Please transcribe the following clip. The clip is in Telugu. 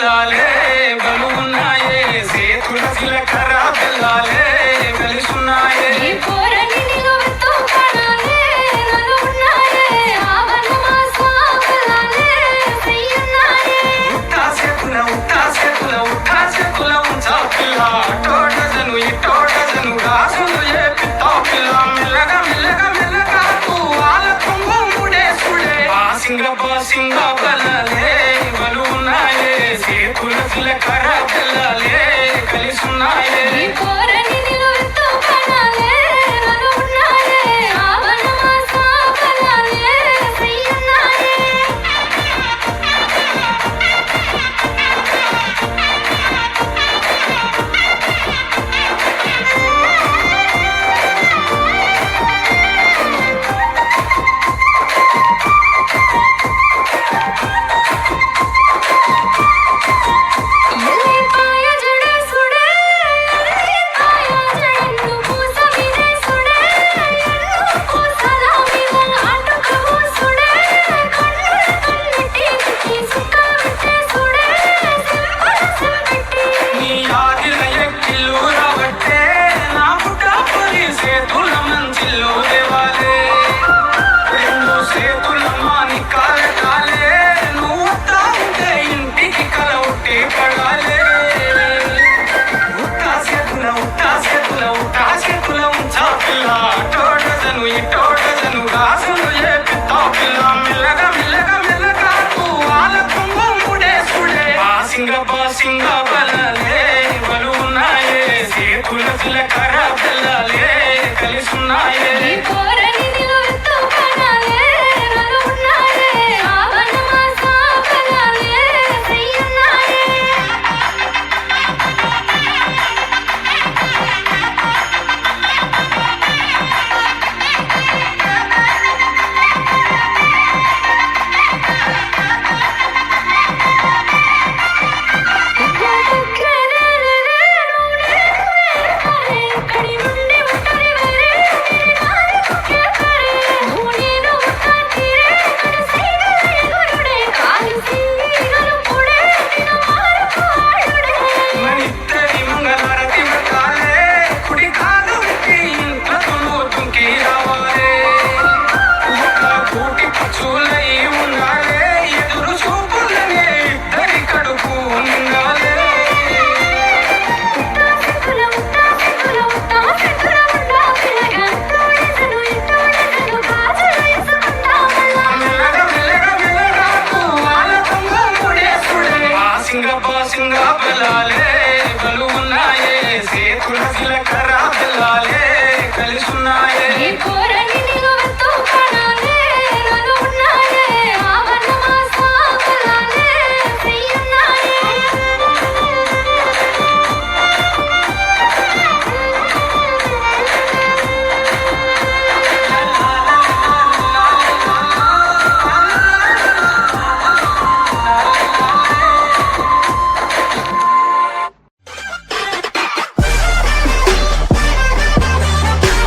బలాలే బలుగున్నాయే సేతుల జీలకర్ర బెల్లాలే వెలుసున్నాయే టోటజను ఈ టోటజను రాసులు ఏ పిత్తో పిల్ల మెల్లగా మెల్లగా మెల్లగా వాళ్ళ కొంగు ముడేసుడే సింగ బలాలే బలుగున్నాయే సేతుల జీలకర్ర బెల్లాలే కలిసున్నాయే టోటజను ఈ టోటజను రాసులు ఏ పిత్తో పిల్ల మెల్లగా మెల్లగా మెల్లగా వాళ్ళ కొంగు ముడేసుడే సింగ బలాలే బలుగున్నాయే సేతుల జీలకర్ర బెల్లాలే కలిసున్నాయే సింగ బలాలే బలుగున్నాయే సేతుల జీలకర్ర బెల్లాలే కలిసున్నాయే